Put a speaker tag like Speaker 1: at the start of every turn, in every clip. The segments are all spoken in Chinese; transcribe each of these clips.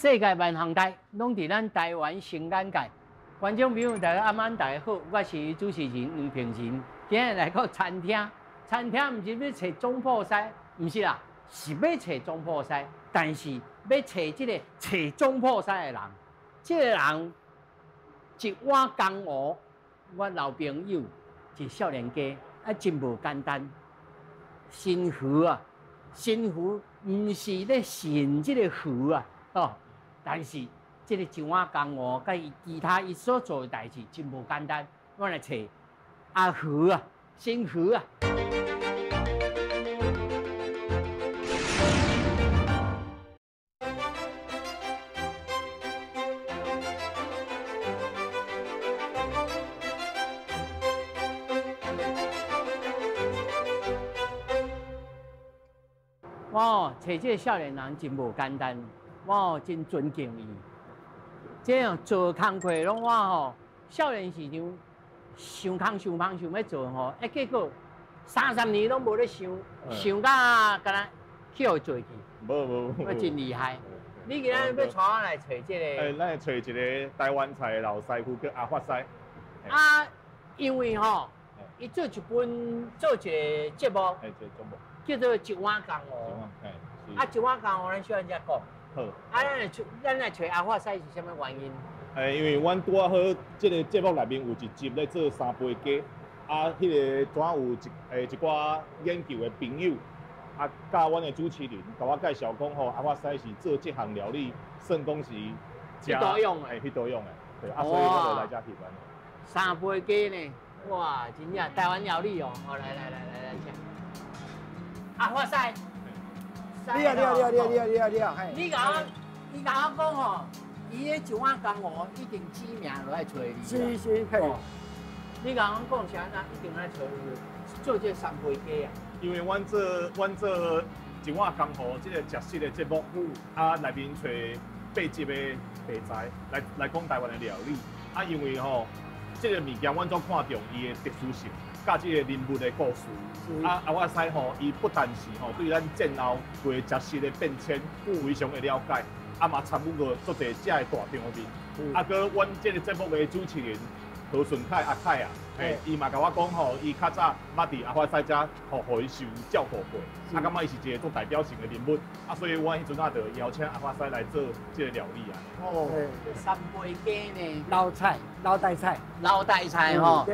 Speaker 1: 世界万行台，拢伫咱台湾成眼界。观众朋友，大家晚安，大家好，我是主持人黄平仁。今日来到餐厅，餐厅唔是要找总铺师，唔是啦，是要找总铺师，但是要找这个找总铺师的人。这个人一碗公鹅，我老朋友一少年家，真无简单。新鱼啊，新鱼唔是咧神这个鱼啊，哦，但是这个一碗公鹅，甲伊其他伊所做的代志真无简单。我来找阿鱼啊，新鱼啊。我找这个少年人真无简单，我真尊敬伊。这样做工课拢我吼，少年时阵想空想忙想要做吼，结果30年拢无咧想，想到敢若去互做去。
Speaker 2: 无，
Speaker 1: 我真厉害。你今仔要带我来找这个？
Speaker 2: 咱来找一个台湾菜的老师傅叫阿发师。
Speaker 1: 啊，因为吼，伊做一个节目。
Speaker 2: 这节目。
Speaker 1: 叫做一碗公鹅，一碗公鹅，咱小人家讲。
Speaker 2: 好。
Speaker 1: 咱来找阿发师是啥物原因？
Speaker 2: 因为阮拄啊好，这个节目内面有一集咧做三杯鸡，迄个怎有一寡研究的朋友，甲阮的主持人，甲我介绍讲吼，阿发师是做这项料理，算讲是
Speaker 1: 迄道用的，
Speaker 2: 迄道用的，对，所以我就来遮翕安尼。
Speaker 1: 三杯鸡呢？哇，真正台湾料理哦！来吃。阿发师，
Speaker 3: 你好，
Speaker 1: 你甲我讲吼，伊迄一碗公鹅一定知名落来找你。
Speaker 3: 是，可以。
Speaker 1: 你甲我讲啥呢？一定来找你做这三杯鸡啊。
Speaker 2: 因为阮做一碗公鹅这个食食的节目，内面找8集的题材来讲台湾的料理。因为吼，这个物件阮总看中伊的特殊性。甲这个人物的故事，阿发师吼，伊不但是吼对咱战后过食食的变迁非常的了解，嘛参与过足侪遮的大场面。搁阮这个节目的主持人何顺凯阿凯啊，伊嘛甲我讲吼，伊较早捌伫阿发师遮，互伊受照顾过，感觉伊是一个足代表性的人物，所以阮迄阵就邀请阿发师来做这个料理啊。
Speaker 1: 哦，三杯鸡呢？
Speaker 3: 老台菜
Speaker 1: 吼。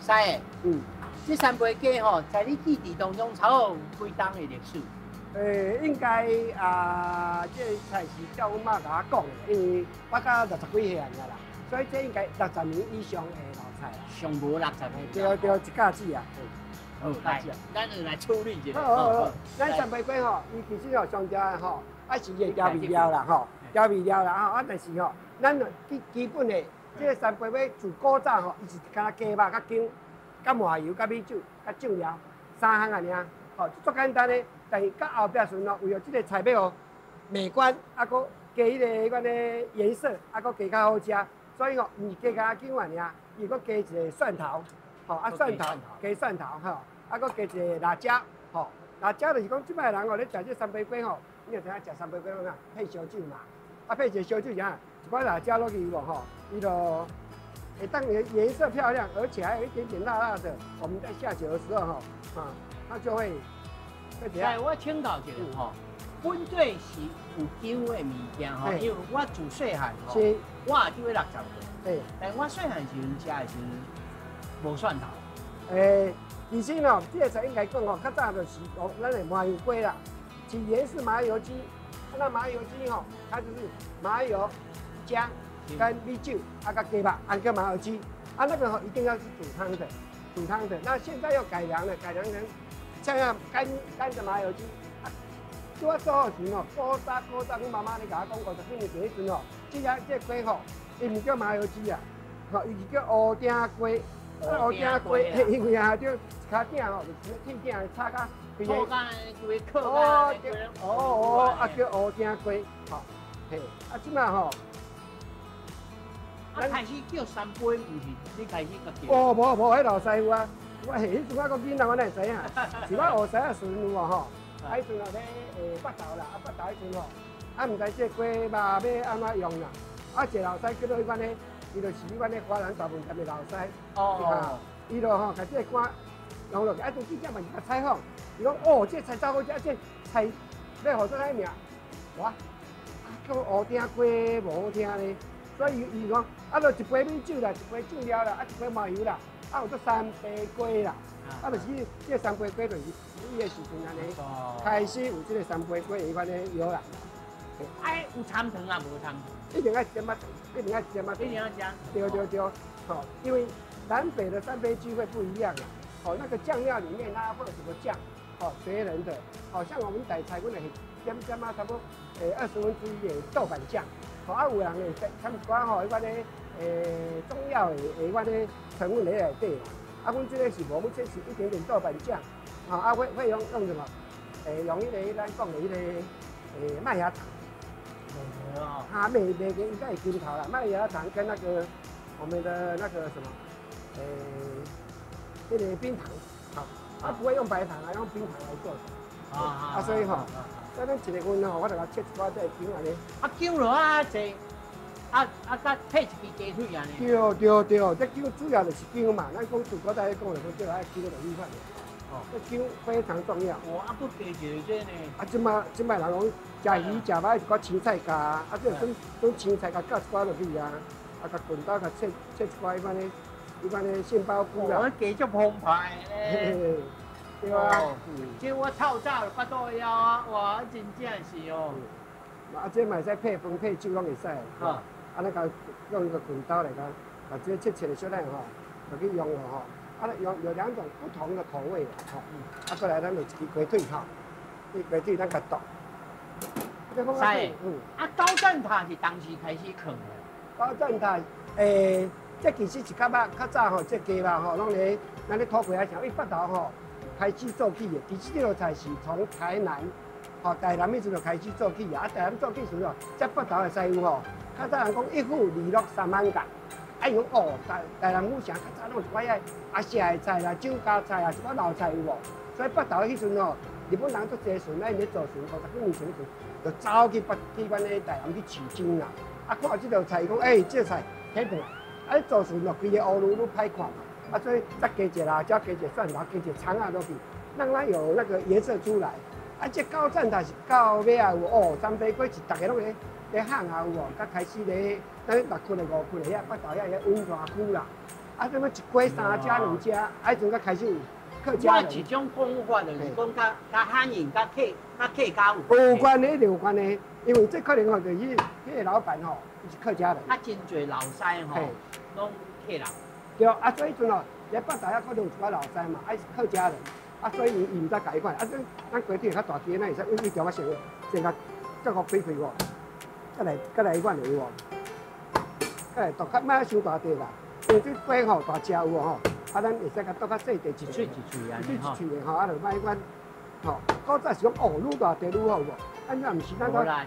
Speaker 1: 师，这三杯鸡吼，在你记忆当中超有几档的历史？
Speaker 3: 应该这菜是照阮妈甲我讲的，因为我到60几岁啦，所以这应该60年以上的老菜啦。
Speaker 1: 上无60
Speaker 3: 年。对，一架子啊。
Speaker 1: 好，来，咱就来处理一下。
Speaker 3: 好，咱三杯鸡吼，伊其实吼上条的吼，是个调味料啦吼，但是吼，咱基本的。这个三杯尾自古早吼，伊是干那鸡肉、甲姜、甲麻油、甲米酒、甲酱料3项啊尔，吼，足简单的。但是到后壁时阵为了这个菜要美观，搁加迄个颜色，搁加较好吃，所以吼，毋是加甲姜啊尔，伊搁加一个蒜头，吼，蒜头，吼，搁加一个辣椒，吼，辣椒就是讲即摆人吼咧食这三杯鸡吼，你就知影食三杯鸡拢配烧酒嘛，配一个烧酒啥？一块辣椒落去无吼，伊就会当颜色漂亮，而且还有一点点辣辣的。我们在下酒的时候吼，它就会怎样？
Speaker 1: 我请教一下吼，本地是有姜的物件吼，因为我自细汉吼，我也就要60岁，但我细汉时阵食的是无蒜头。
Speaker 3: 其实吼，这个菜应该讲吼，较早就是咱的麻油鸡啦，起源是麻油鸡，那麻油鸡吼，它就是麻油。姜跟米酒，加鸡肉，跟麻油鸡，那个吼一定要是煮汤的。那现在又改良成像干的麻油鸡。我做好时吼，古早，阮妈妈咧甲我讲50几年前迄阵吼，这鸡吼，伊唔叫麻油鸡啊，吼，伊是叫乌鼎鸡。乌鼎鸡，因为就脚顶吼，就是铁顶插甲规个。叫乌鼎鸡，吼，即摆吼。
Speaker 1: 开始叫三杯，毋是你开始个叫？
Speaker 3: 无，迄老师傅啊，我迄阵我个囡仔我哪会知影？是我学师啊时阵有吼，迄阵咧北投啦，北投迄阵吼，啊，唔知这鸡肉要安怎用啦。啊，一个老师叫做迄款咧，伊就是迄款咧华人大饭店的老师。哦。伊就吼，甲这肝用落去，啊，就记者嘛就甲采访，伊讲哦，这菜真好食，这菜要何做歹名？哇，叫乌丁鸡无好听咧，所以伊讲啊，就一杯米酒啦，一杯酱料啦，啊，一杯麻油啦，啊，有做三杯鸡啦，啊，就是这三杯鸡就是伊的时阵安尼，开始有这个三杯鸡迄款咧药啦。
Speaker 1: 哎，有参糖啊，无参糖？
Speaker 3: 一定要加嘛，一定要加嘛，
Speaker 1: 一定要加。
Speaker 3: 对，好，因为南北的三杯鸡会不一样啊。哦，那个酱料里面它会有什么酱？哦，随人的。好像我们台菜，我们加嘛，差不多1/2的豆瓣酱。哦，啊有人会参关吼，迄款咧中药的迄款咧成分咧内底啦。啊，阮这个是无，阮这是一点点豆瓣酱。啊，会用什么？用迄个咱讲的迄个麦芽糖。它每个应该有金桃了，麦芽糖跟那个我们的那个什么，这个冰糖，好，它不会用白糖啊，用冰糖来做。啊，所以吼，所以咱一个份吼，我就甲切一块这姜安尼。啊，
Speaker 1: 姜落啊济，甲配一支鸡腿安尼。
Speaker 3: 对，这姜主要就是姜嘛，咱讲祖国在讲的，就爱姜的米饭。哦，这姜非常重要。
Speaker 1: 哦，啊，不加一个这呢？
Speaker 3: 啊，即摆人讲食鱼食歹，一寡青菜加，啊，这种青菜加夹一寡落去啊，啊，甲滚刀甲切一寡迄款的杏鲍菇啦。
Speaker 1: 我鸡足澎湃咧。
Speaker 3: 对啊。
Speaker 1: 即我透早就巴肚枵啊，哇，真正是哦。
Speaker 3: 啊，这嘛会使配饭配酒拢会使。啊，咱甲用一个滚刀来把这切的小蛋吼，就去用了吼。啊，有两种不同的口味吼。啊，过来咱就一支鸡腿吼，鸡腿咱甲剁。
Speaker 1: 是。啊，高赞塔是当时开始放的。
Speaker 3: 高赞塔，这其实是较早吼，这鸡肉吼，拢咧咱咧土鸡仔上，因为北投吼开始做起的。其实这道菜是从台南，吼台南迄阵就开始做起啊。啊，台南做起时吼，这北投的师傅吼，较早人讲一户2落3万角。啊，伊讲哦，台南府城较早拢有一寡遐阿社的菜啦、酒家菜啊，一寡老菜有无？所以北投迄阵吼，日本人做济船，咱咧做船，50几年前时就走去阮咧台南去取经啦。啊，看这道菜，伊讲这菜起顿，啊，做船落规个乌路愈歹看嘛。啊，所以再加一个辣椒，加一个蒜头，加一个葱啊落去，让它有那个颜色出来。啊，这高赞塔是到尾啊有哦，三杯鸡是大家拢咧喊啊有无？甲开始咧，咱6窟的5窟的遐北投遐温泉区啦。啊，什么一锅3家2家，啊，迄阵才开始有客家人。
Speaker 1: 我一种讲法就是讲甲汉人甲客家有
Speaker 3: 关系，有关系。因为这可能吼，就是迄个老板吼，是客家人。
Speaker 1: 啊，真侪老师吼，拢客人。
Speaker 3: 对，啊，所以阵哦，咧北投遐可能有一寡老师嘛，是客家人。啊，所以伊唔知改款，啊，咱鸡腿较大只，咱会使用条仔先甲再互开开喎，再来款有无？再来剁较莫伤大块啦，因为这鸡吼大只有无吼，啊，咱会使甲剁较细块
Speaker 1: 一喙安尼
Speaker 3: 吼，吼，啊，就莫迄款，吼，古早是讲哦，愈大块愈好无？咱那毋是咱
Speaker 1: 讲
Speaker 3: 啊，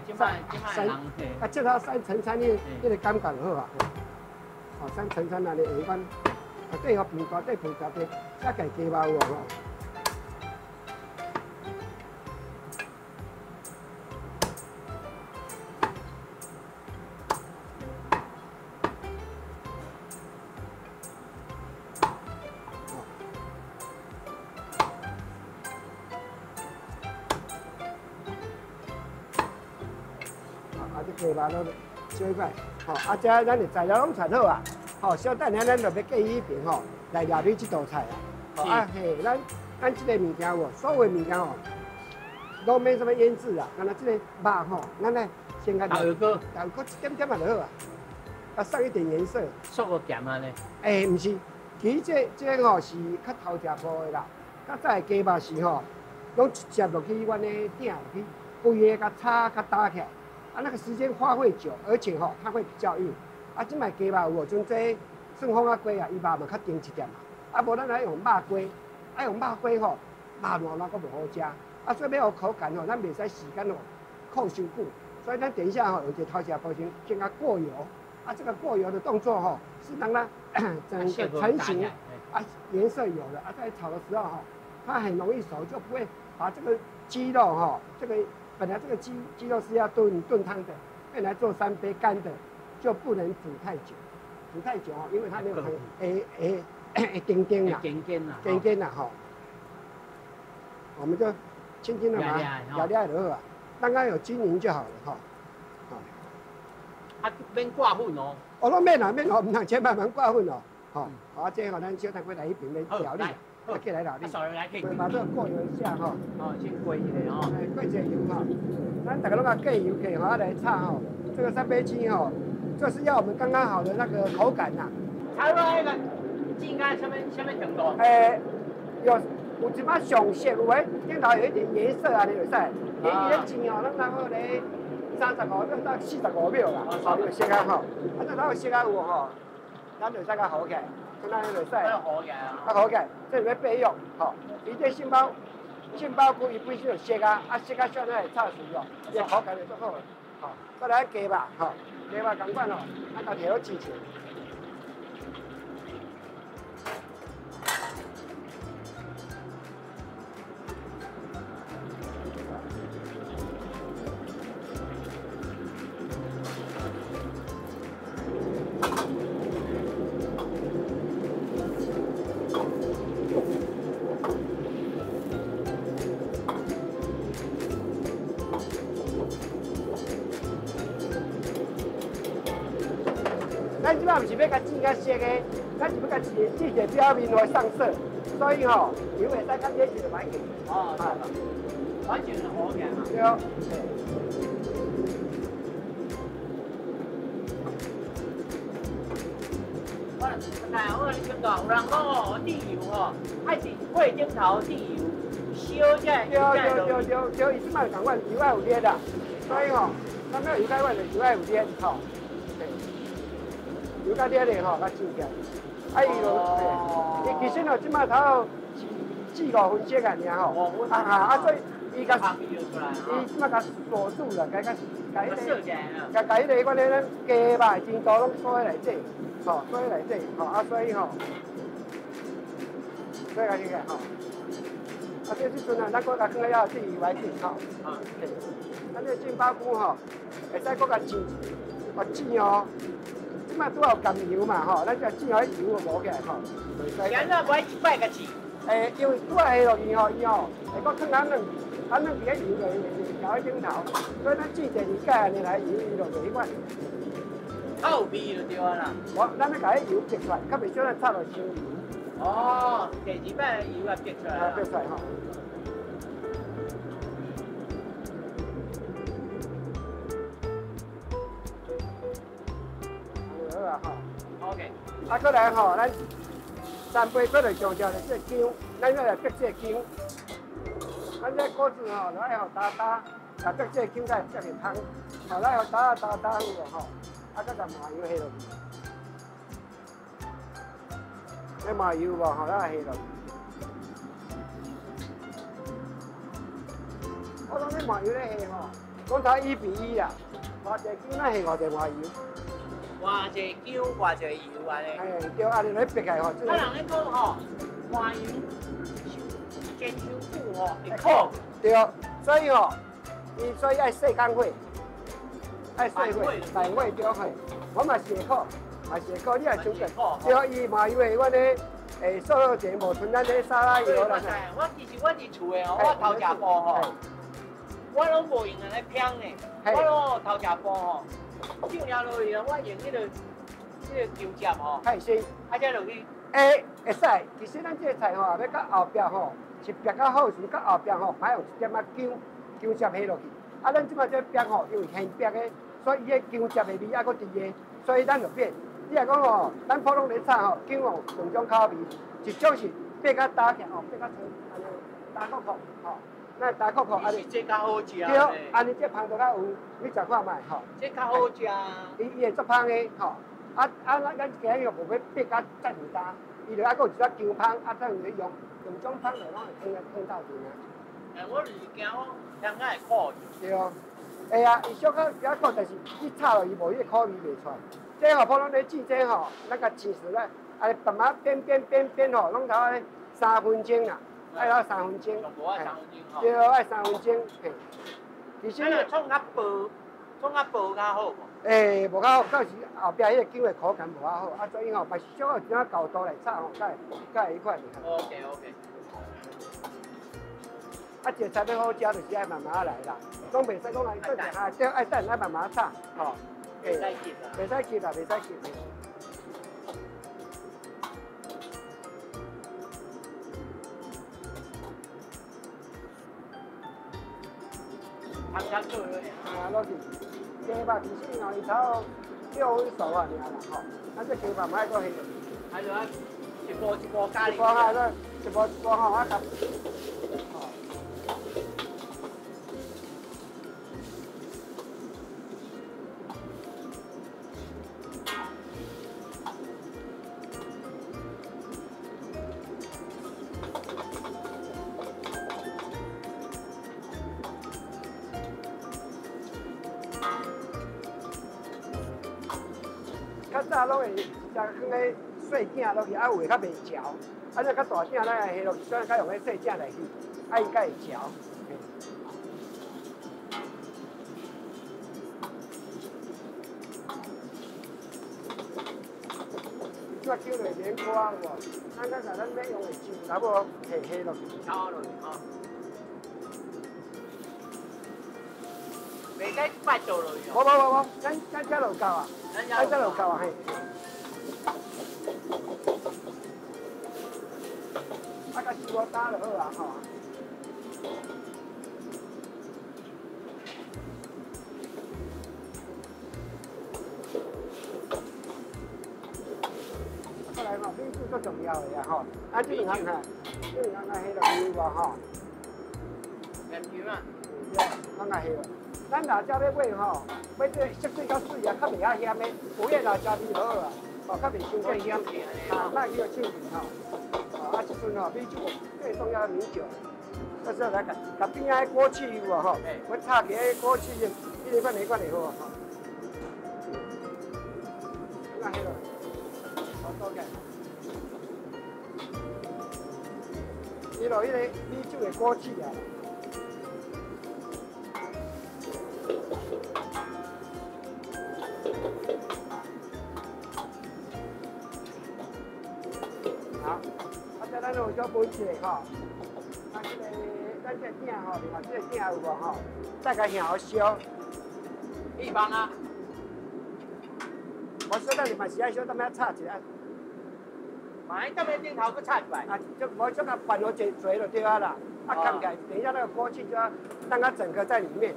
Speaker 3: 即套3层餐迄个感觉就好啊，哦，3层餐啊，你下款，啊，底个平大底平大底，加家鸡肉有无？鸡肉都小一块，吼，啊，这咱的材料拢选好啊，吼，小等下咱就要过去迄边吼，来料理这道菜啊。啊嘿，咱这个物件哦，所有物件哦，都没什么腌制啊，干那这个肉吼，咱来先甲
Speaker 1: 豆油
Speaker 3: 一点点嘛就好啊，啊，上一点颜色。
Speaker 1: 缩个咸啊呢？
Speaker 3: 毋是，其实这个吼是较头食步的啦，较早的鸡肉是吼，拢直接落去阮的鼎落去，规个甲炒甲打起来。啊，那个时间花会久，而且吼它会比较硬。啊，即卖鸡肉有像这顺丰啊鸡啊，伊肉嘛较硬一点嘛。啊，无咱来用肉鸡，啊用肉鸡吼，肉烂搁无好食。啊，所以要有口感吼，咱袂使时间吼控伤久。所以咱等一下吼，有一个头前步先先甲过油。啊，这个过油的动作吼，是让它整个成型，啊颜色有了，啊在炒的时候吼，它很容易熟，就不会把这个鸡肉吼这个本来这个鸡肉是要炖汤的，本来做3杯干的，就不能煮太久，煮太久哦，因为它没有汤，丁啦，丁啦哈。我们就轻轻的把它摇就好了，让它有均匀就好了哈。
Speaker 1: 啊，免挂粉哦。
Speaker 3: 哦，那免啦，唔通千万万挂粉哦。好，好，这好，咱小汤过来一瓶来调理，好，过来调理。把这个过油一下哈。
Speaker 1: 哦，先过一下哦。
Speaker 3: 过一下油哈。咱大家拢要过油给哈来炒哈。这个3杯鸡哈，就是要我们刚刚好的那个口感呐。
Speaker 1: 炒到那个鸡干什么程度？
Speaker 3: 有一摆上色，有诶顶头有一点颜色啊，你就使。伊咧煎哦，咱然后咧35秒到45秒啦，好，你就色啊吼。啊，这然后色啊有吼，咱就使甲好起来，像咱就使。
Speaker 1: 好起来啊！
Speaker 3: 好起来，这是要备用吼。伊这杏鲍菇伊本身就色啊，色啊少咱会炒熟哦，伊口感就足好。吼，再来鸡肉吼，鸡肉同款吼，咱家己好煮起。咱即摆唔是要甲煎甲色的，咱是要甲煎者表面会上色，所以吼油会使较热就歹去。
Speaker 1: 哦，完全是好起来嘛。
Speaker 3: 对。
Speaker 1: 我跟你讲，有人讲哦，滴油哦，还是桂顶头滴油，烧才
Speaker 3: 对，伊即摆同款油爱有热啦，所以吼，咱要油较晚就油爱有热吼。油较热咧吼，较煎起来。啊，伊其实吼，即摆头4、5分熟啊，尔吼。所以伊即摆甲锁住了，甲迄个款咧咱鸡肉真多拢锁喺内底，吼，锁喺内底，吼，所以吼，所以甲起来吼。这阵啊，咱搁甲放了第2来煎吼。咱这杏鲍菇吼，会使搁甲煎哦。即摆拄好甘油嘛吼，咱只煎好油就无起来吼。
Speaker 1: 现在不爱一摆个煎。
Speaker 3: 因为拄好下落去吼，伊吼会搁放咱两伫个油就调喺顶头，所以咱煎第2摆安尼来油伊就袂款。
Speaker 1: 臭味就对啦。
Speaker 3: 咱要甲迄油逼出来，较袂少咱炒落伤油。
Speaker 1: 哦，第2摆油啊逼出来。
Speaker 3: 逼出来吼。好啊吼。
Speaker 1: OK。
Speaker 3: 啊，过来吼，咱3杯过来上条的这姜，咱要来逼这姜。咱这锅子吼，来互打，啊逼这姜才会逼个汤。吼，来互打有无吼，啊，再甲麻油下落去。这麻油无吼，咱下落去。我讲这麻油咧下吼，讲头1:1啦，偌济姜咱下偌济麻油。
Speaker 1: 偌济姜，偌济油安尼。
Speaker 3: 对，安尼来逼开吼。
Speaker 1: 啊，人咧讲吼，麻油煎伤久吼会苦。
Speaker 3: 对，所以吼，所以爱细工火，爱细火，大火中火。我嘛是会苦，你也想过。对，伊麻油的，阮咧素肉节无剩咱咧沙拉油啦。
Speaker 1: 我其实阮伫厝的吼，我头食步吼，我拢无用安尼偏呢，我拢头食步吼。酱料落去啊，我用迄个姜汁吼，
Speaker 3: 太鲜，
Speaker 1: 啊才落去。
Speaker 3: 会使。其实咱这个菜吼，要到后壁吼，是煸较好时，到后壁吼，还用一点仔姜汁下落去。啊，咱即摆这煸吼，因为现煸的，所以伊个姜汁的味还佫伫个，所以咱就变。你若讲吼，咱普通咧炒吼，姜吼两种口味，一种是煸较打起吼，煸较长，安尼打壳壳吼。那打壳壳安尼，
Speaker 1: 这较好食。
Speaker 3: 对，安尼这香就较有，你食看卖吼。
Speaker 1: 这较好食。
Speaker 3: 伊会足香的吼，咱今日又无要煸甲遮尔干，伊就还佫有一只姜香，再有咧用两种香料拢会放到阵啊。
Speaker 1: 我就是惊我香港会苦。
Speaker 3: 对哦，会啊，伊小可比较苦，但是你炒落伊无迄个苦味袂出来。这吼普通咧煮这吼，咱甲煎熟咧，安尼慢慢煸吼，拢头咧3分钟啦。爱到3分钟，
Speaker 1: 上无爱3分钟吼。
Speaker 3: 对，爱3分钟，嘿。其实
Speaker 1: 创较薄较好无？
Speaker 3: 无较好，到时后壁迄个姜的口感无较好，所以嘛是小要怎高度来炒才会愉快。
Speaker 1: OK。
Speaker 3: 一个菜要好食，就是爱慢慢来啦，拢袂使讲来做下对，爱等爱慢慢炒，吼。
Speaker 1: 袂使急啦。
Speaker 3: 袂使急啦，袂使急。
Speaker 1: 汤加做了。
Speaker 3: 落去，鸡肉其实伊炒6分熟啊，尔啦吼。这鸡肉唔爱搁熹落去。
Speaker 1: 还有一步加入。
Speaker 3: 一步哈，一步吼，甲。较早拢会食放个细鼎落去，有诶较袂嚼。安尼较大鼎咱会下落去，所以较用个细鼎来去，伊较会嚼。这叫做莲花有无？咱甲咱要用的酒，差不多下落去。
Speaker 1: 敲落去吼。袂使摆倒落去
Speaker 3: 无，咱这就够啊，咱这就够啊嘿。甲油我打就好啊吼。再来嘛，米酒最重要的呀吼，这两项下落去有无吼？
Speaker 1: 盐油啊。
Speaker 3: 对，咱下落。咱辣椒要买吼，买这色水较水啊，较袂遐咸的，有迄辣椒味好啊，哦，较袂伤过咸，莫去互呛吼。哦，这阵吼米酒最重要的米酒，这时候来甲边仔锅气有无吼？我炒起个锅气，一个罐好啊吼。咱下落，好多个。伊落迄个米酒的锅气啊。好，咱有小分切吼，咱这鼎吼，另外这个鼎有无吼？再甲下好烧。
Speaker 1: 一般啊。
Speaker 3: 我说咱另外是爱小，咱要炒一下。
Speaker 1: 买这边顶头去炒出来。
Speaker 3: 我这个拌好嘴就对啊啦，看起来等一下那个锅气就要让它整个在里面。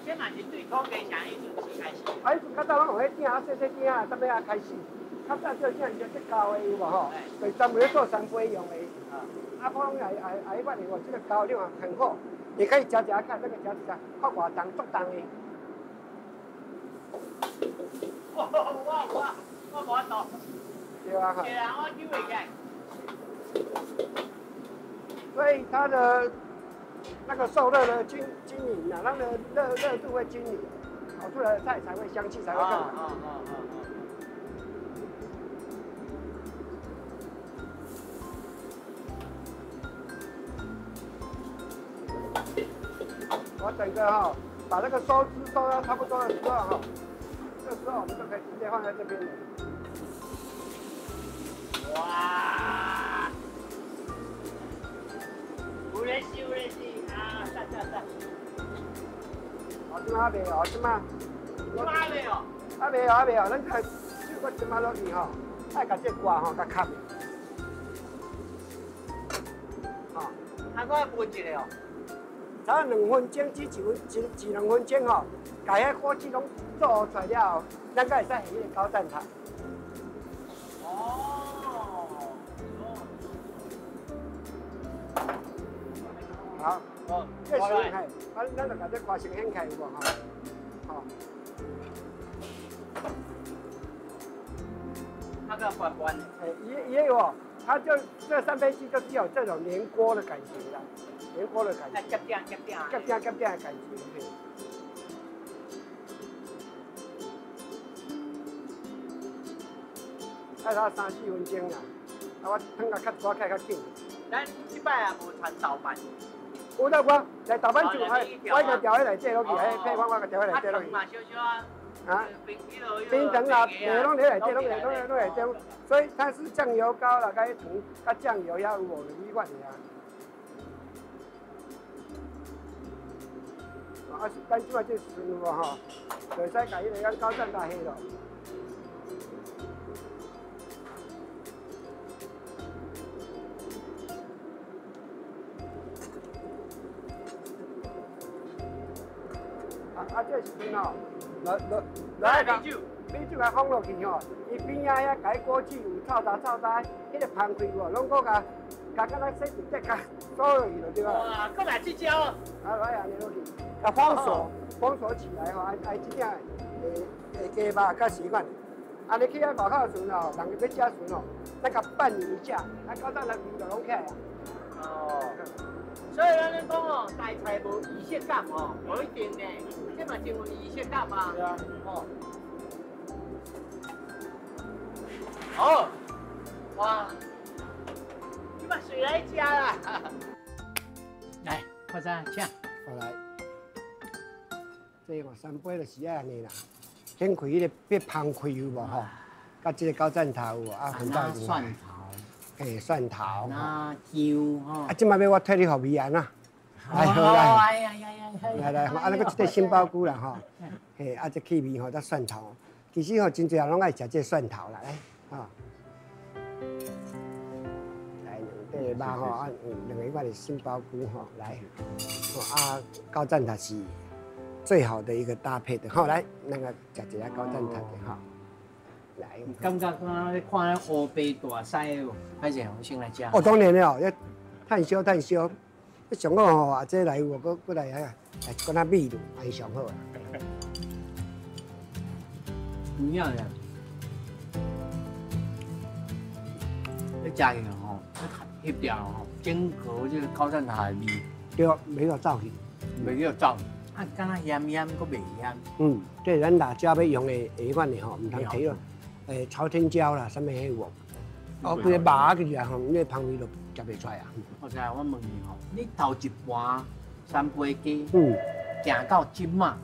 Speaker 1: 这嘛是对土鸡上迄阵时开始。
Speaker 3: 较早拢有迄鼎细鼎啊，怎要开始？较早做鼎就这高的有无吼？就专门做三杯用的。普通也捌的，这个高粱很厚，你可以夹夹看，那个夹夹看偌重，足重的。
Speaker 1: 我无法度。
Speaker 3: 对啊哈。
Speaker 1: 对啊，我救袂起来。
Speaker 3: 所以它的那个受热的均匀啊，它的热度会均匀，炒出来的菜才会香气才会更好。我整个哈，把那个收汁收到差不多的时候哈，这时候我们就可以直接放在这边了。
Speaker 1: 哇！有咧啊！赞！
Speaker 3: 好，即马未哦，即马
Speaker 1: 未哦？
Speaker 3: 未哦，咱看，如果即马落去吼，爱甲这挂吼，甲卡。
Speaker 1: 哦，还佫要焖一个哦。
Speaker 3: 炒2分钟至2分钟吼，把迄锅气拢做出来了后，咱才会使下迄个高蛋挞。好，这时嘿，咱就把这挂成掀起有无吼？好。
Speaker 1: 那个关关。
Speaker 3: 也有哦，它就这3杯鸡就是有这种连锅的感觉啦。连锅的感觉，
Speaker 1: 夹点
Speaker 3: 的感觉。爱它3、4分钟啦。我汤甲较大开较紧。
Speaker 1: 咱即摆也无传豆瓣，
Speaker 3: 有得我来豆瓣就我个调喺内底落去，配方我个调喺内底落去。
Speaker 1: 嘛少少啊。
Speaker 3: 啊，冰糖啊，内拢喺内底，拢喺内底，所以它是酱油膏啦，甲迄糖甲酱油遐有无就米饭尔。啊，咱即摆这顺有无吼，就使甲迄个咱高赞大下咯。这时阵吼，来米酒甲放落去吼，伊边仔遐改锅气有炒杂，迄个芳开无，拢搁甲敢若洗一块甲锁落去就对啊。
Speaker 1: 哇，搁来这招啊！
Speaker 3: 啊，来安尼落去，甲封锁起来吼，爱即只鸡肉甲习惯。安尼去遐外口时吼，人要食时吼，咱甲拌一下，到早人味就拢起来啊。
Speaker 1: 哦。所以咱咧讲哦，台菜无仪式感哦，无一定呢，这嘛真有仪式感啊。
Speaker 2: 对啊。
Speaker 1: 哦。哦。哇！你嘛谁来吃啦？来，快餐请。
Speaker 3: 好来，这个三杯就是安尼啦，先开迄个别芳开有无吼？甲这个高赞头有无啊？很大
Speaker 1: 蒜头。
Speaker 3: 蒜头，
Speaker 1: 那姜吼，
Speaker 3: 即摆要我替你互味安啊！来好来，啊，咱搁即个杏鲍菇啦吼，嘿，啊，这去味吼，再蒜头。其实吼，真侪人拢爱食这蒜头啦，来，吼。来两块肉吼，啊，两个块的杏鲍菇吼，来，啊，高赞头是最好的一个搭配的，好来，那个食一下高赞头的吼。
Speaker 1: 感觉看咧乌白大西哦，还是我先来食。
Speaker 3: 哦，当然了，要炭烧。你上好吼，啊，这来有搁来来讲下味道，还是上好啦。
Speaker 1: 唔样呀？你食嘅吼，翕掉吼，整个这个高赞头的味，
Speaker 3: 对，没有走去，
Speaker 1: 袂叫走，啊，敢若咸搁袂咸。
Speaker 3: 这咱辣椒要用的下款的吼，唔通睇咯。朝天椒啦，什么迄有？哦，规个麻起来吼，那香味就食袂出来啊。
Speaker 1: 我知，我问你吼，你头一盘三杯鸡，行到即马，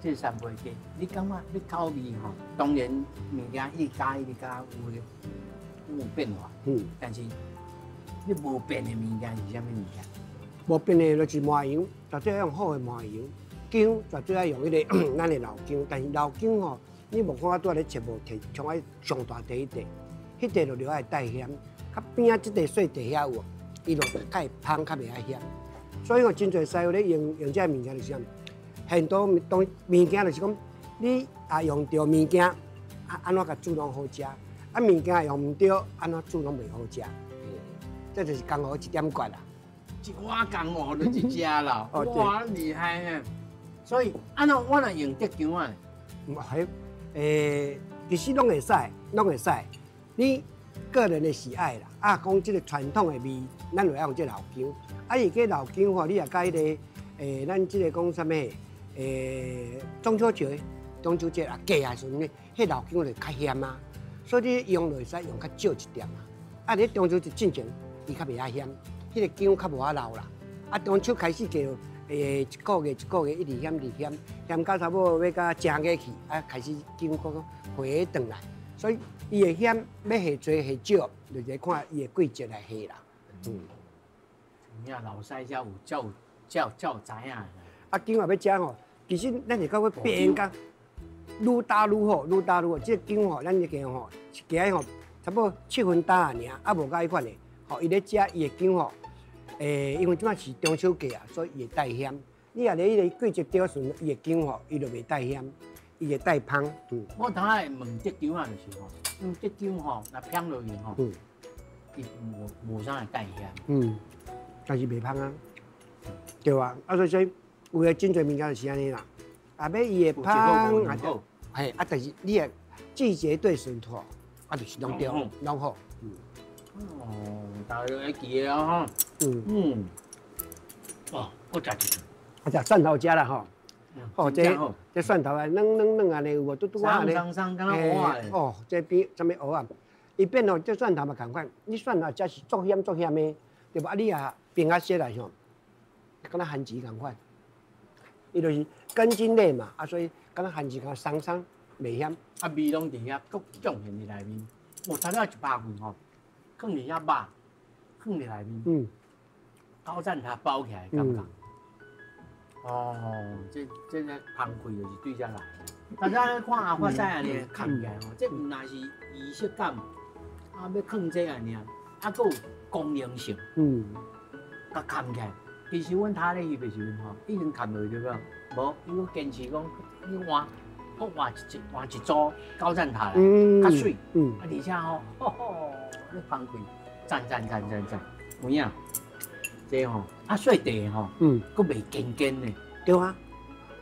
Speaker 1: 这三杯鸡，你感觉你口味吼，当然物件一加有变化，但是你无变的物件是啥物物件？
Speaker 3: 无变的就是麻油，绝对要用好的麻油。姜绝对要用迄个咱的老姜，但是老姜吼。你无看我拄仔咧切无摕，像我上大块迄块，迄块就留爱带咸，较边仔即块细块遐有，伊就较会芳，较袂遐咸。所以讲真侪师傅咧用这物件就是讲，很多物件就是讲，你啊用着物件，啊安怎甲煮拢好食，啊物件用唔着，安怎煮拢袂好食。这就是功夫一点关啦。
Speaker 1: 一碗功夫就一只啦，哇厉害呢！所以安怎我若用得姜啊？
Speaker 3: 唔系。其实拢会使，你个人的喜爱啦。啊，讲即个传统的味，咱就要用这老姜。啊，伊个老姜吼，你也甲迄个咱即个讲啥物？中秋节啊，过啊时阵呢，迄老姜就较咸啊，所以你用就会使用较少一点啊。啊，你中秋节进前，伊较袂遐咸，迄个姜较无遐老啦。啊，中秋开始过。一个月一直咸，咸到差不多要到正月去，啊开始姜个回转来，所以伊的咸要下多下少，就是看伊的季节来下啦。
Speaker 1: 你老师才有知影。
Speaker 3: 啊，姜也要食吼，其实咱是到尾变甲愈打愈好。即个姜吼，咱一个吼一家吼差不多7分打尔，啊无甲迄款的，吼伊咧食伊的姜吼。因为即摆是中秋节啊，所以伊会带咸。你若咧迄个季节钓时，伊的姜吼，伊就袂带咸，伊会带芳。
Speaker 1: 我当下问这姜啊，就是吼，这姜吼，若香落去吼，伊无啥会带咸。
Speaker 3: 但是袂芳啊，对啊。啊，所以有诶真侪物件就是安尼啦。啊，要伊会芳，嘿，啊，但是你诶季节对时吼，啊，就是拢对，拢好。
Speaker 1: 哦，大家会记个吼。哦，我食一个。
Speaker 3: 啊，食蒜头食啦吼。哦，这蒜头啊，嫩安尼有无？嘟嘟安尼。
Speaker 1: 生，敢若蚵仔咧。
Speaker 3: 哦，这边什么蚵仔？伊变吼，就蒜头嘛共款，你蒜头才是足咸的，对吧？啊，你也冰啊些来吼，敢若番薯共款，伊就是根茎类嘛，啊，所以敢若番薯甲松松，袂咸。
Speaker 1: 啊，味拢伫遐，搁种现伫内面。我才了100份吼，放伫遐肉，放伫内面。
Speaker 3: 嗯，
Speaker 1: 高赞它包起来，感觉。哦，这个香气就是对遮来的。大家看阿发西安尼看起来吼，这毋但是仪式感，啊要放这安尼，啊佫有功能性。甲看起来，其实阮塔咧翕的时阵吼，已经看落去对无？无，伊佫坚持讲，你换一组高赞塔来，较水。啊而且吼，你香气赞，有影？这吼，啊细地吼，佫袂坚的。
Speaker 3: 对啊。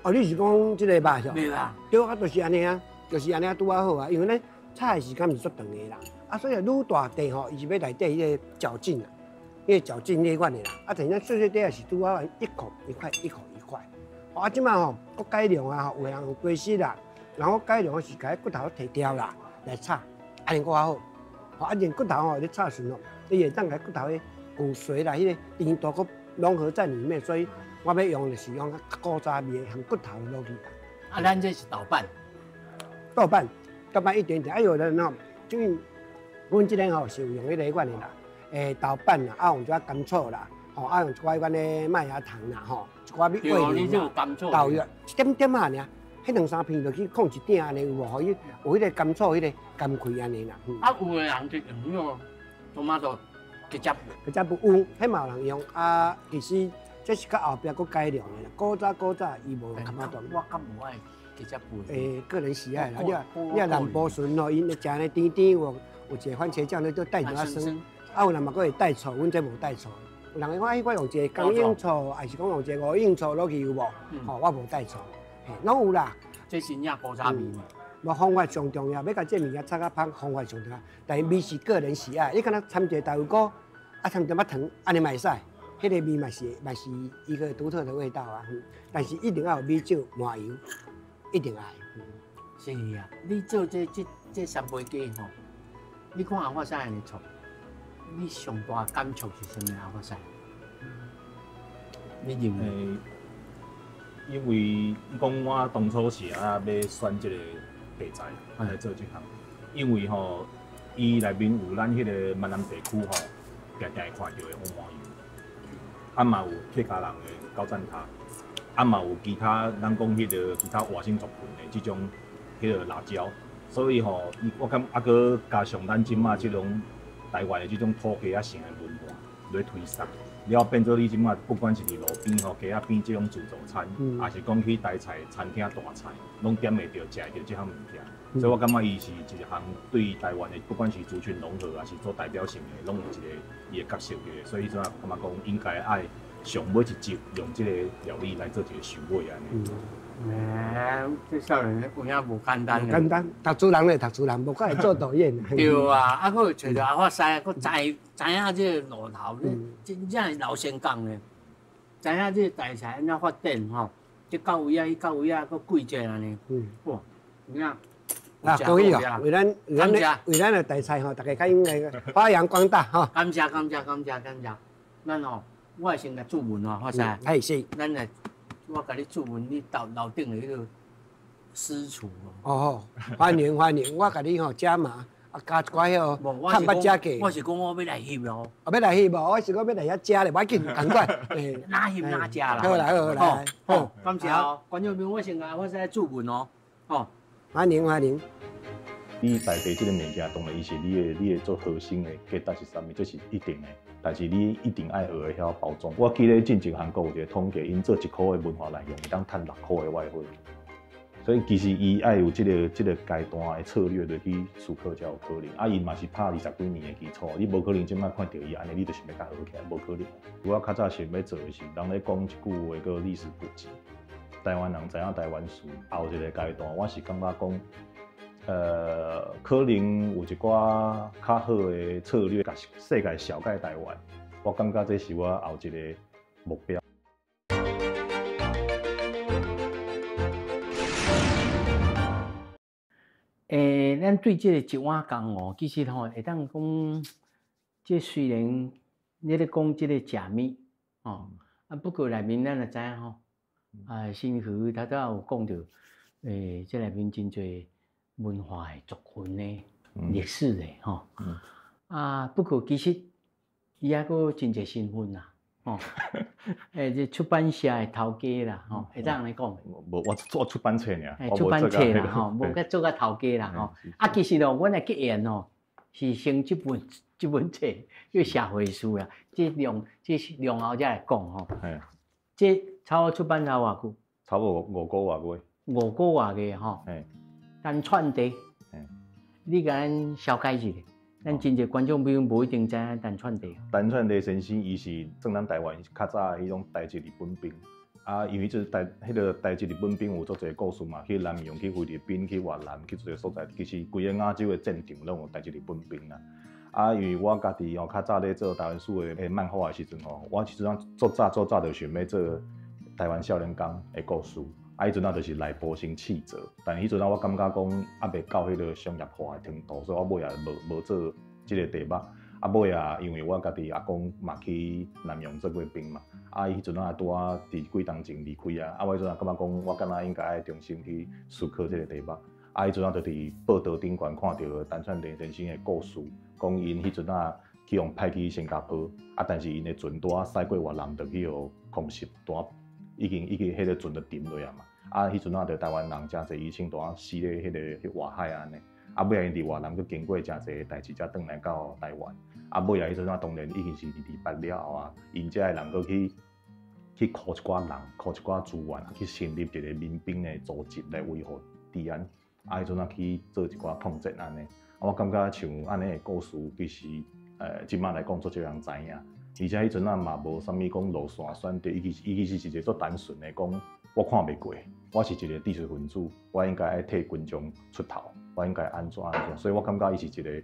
Speaker 3: 哦，你是讲即个肉是？
Speaker 1: 袂啦。
Speaker 3: 对啊，就是安尼啊，就是安尼啊，拄啊好啊。因为咧炒的时间是足长的啦，啊，所以愈大地吼，伊是要内底迄个嚼劲啊，迄个嚼劲迄款的啦。啊，等下细地也是拄啊1块1块1块1块。啊，即摆吼，佫改良啊，有人用鸡丝啦，然后改良是甲骨头摕掉啦来炒，安尼佫较好。啊，连骨头吼，你炒时吼，你会当甲骨头的骨髓啦，迄个甜度佫融合在里面，所以。我要用的是用古早味含骨头落去。
Speaker 1: 啊，咱这是豆瓣，
Speaker 3: 豆瓣一点点。啊，有的人吼，就阮这边吼是有用迄个款的啦，豆瓣啦，啊用一寡甘草啦，吼啊用一寡款的麦芽糖啦，吼一寡味料豆药，一点点啊尔，迄2-3片就去控一点安尼有无？互伊有迄个甘草迄个甘气安尼啦。
Speaker 1: 啊，有的人就用迄个多玛多ketchup，
Speaker 3: 有，迄嘛有人用啊，其实。这是到后壁佫改良的啦，古早伊无用卡马多。
Speaker 1: 我较无爱ketchup。
Speaker 3: 个人喜爱啦。你啊南部顺吼，因食安尼甜，有一个番茄酱咧，都带点仔酸。啊，有人嘛佫会带醋，阮这无带醋。有人讲我用一个江英醋，还是讲用一个五英醋落去有无？吼，我无带醋。拢有啦。
Speaker 1: 这是影古早味。
Speaker 3: 无方法上重要，要甲这物件炒甲芳，方法上重要。但是味是个人喜爱，你敢若掺一个豆腐果，啊掺点仔糖，安尼嘛会使。迄个味嘛是一个独特的味道啊，但是一定要有米酒、麻油，一定要。
Speaker 1: 是啊，你做这三杯鸡吼，你看阿发西安尼做，你上大感触是啥物？阿发西？你认为？
Speaker 2: 因为讲我当初是要选这个题材来做这项，因为吼，伊内面有咱迄个闽南地区吼，常常会看到的乌麻油。啊嘛有客家人的高赞塔，啊嘛有其他咱讲迄个其他外省族群的即种迄个辣椒，所以吼，我感啊搁加上咱即马即种台湾的即种土鸡仔城的文化来推送，了变做你即马不管是伫路边吼鸡仔边即种自助餐，还是讲去台菜餐厅大菜，拢点会着食着即项物件。所以我感觉伊是一项对台湾的，不管是族群融合，还是做代表性的，拢有一个伊的角色嘅。所以说，感觉讲应该爱上尾一集用这个料理来做一个收尾安尼。
Speaker 1: 这少年有影无简单。
Speaker 3: 简单，读书人咧，读书人，无可能做导演。
Speaker 1: 对啊，啊，佫找着阿发西，佫知影这个路头，真正是老先讲的，知影这个题材安怎发展吼，这到位啊，伊到位啊，佫贵者安尼。哇，有影。
Speaker 3: 啊，可以哦，为咱的题材吼，大家较应该发扬光大吼。
Speaker 1: 感谢。咱吼，我会先来注文哦，发西。
Speaker 3: 哎是。
Speaker 1: 咱来，我甲你注文，你楼顶的迄个私厨
Speaker 3: 哦。哦，欢迎，我甲你吼加码，啊加一寡迄个汉巴加给。
Speaker 1: 我是讲我要来翕哦。
Speaker 3: 来翕无？我是讲要来遐食咧，我紧赶快。
Speaker 1: 哪翕哪食啦。
Speaker 3: 好来。
Speaker 1: 好，感谢哦，观众朋友，我先甲我先注文哦。哦。
Speaker 3: 欢迎。
Speaker 2: 你内地这个物件，当然伊是你的做核心的价值是啥物，这是一定的。但是你一定爱学会晓包装。我记得进前韩国有一个统计，因做1块的文化内容，会当赚6块的外汇。所以其实伊爱有这个阶段的策略落去思考才有可能。啊，伊嘛是拍20几年的基础，你无可能即摆看到伊安尼，你就想要甲学起来，无可能。我较早想要做的是，人咧讲一句话叫历史普及。台湾人知影台湾史后一个阶段，我是感觉讲。可能有一寡较好的策略，甲世界小解台湾，我感觉这是我后一个目标。
Speaker 1: 咱对这个一碗羹哦，其实吼会当讲，这虽然你咧讲这个食米哦，不过内面咱也知影吼，新余头头有讲到，这内面真侪文化的族群的、历史的吼，不过其实伊还佫真侪身份啦，吼，这出版社的头家啦，吼，会当安尼讲。
Speaker 2: 无，我做出版社尔，
Speaker 1: 出版社啦，吼，无甲做甲头家啦，吼。其实咯，阮的结缘吼，是先这本册叫社会史啦，这量后才来讲吼。这差不多出版了偌久？
Speaker 2: 差不多5个外月。
Speaker 1: 5个外月吼。单串地。你甲咱小解一下，咱真侪观众朋友无一定知影单串地。
Speaker 2: 单串地先生，伊是算咱台湾较早迄种台籍日本兵。因为迄个台籍日本兵有足侪故事嘛，去南洋、去菲律宾、去越南、去足侪所在，其实规个亚洲的战场拢有台籍日本兵啦。因为我家己较早咧做台湾史的漫画的时阵我其实做早就想要做台湾少年宫的故事。迄阵就是来波生气质，但迄阵我感觉讲未到迄个商业化的程度，所以我尾也无做即个题目。尾也因为我家己阿公嘛去南洋做过兵嘛，迄阵拄伫几当前离开我迄阵感觉讲我敢若应该爱重新去思考即个题目。迄阵就伫报道顶悬看到单串田先生的故事，讲因迄阵去用派去新加坡，但是因的船带驶过越南，就去互空袭带。已经迄个船就沉落啊嘛，迄阵就台湾人真侪医生带死咧迄个外海安尼，尾因伫越南佮经过真侪代志，才转来到台湾。尾迄阵当然已经是2了后因遮的人佮去靠一寡人，靠一寡资源，去成立一个民兵的组织来维护治安。迄阵去做一寡抗战安尼。我感觉像安尼的故事，其实即摆来讲，足少人知影。而且迄阵嘛无啥物讲路线选择，伊其实是一个足单纯的讲，我看袂过，我是一个知识分子，我应该爱替群众出头，我应该安怎，所以我感觉伊是一个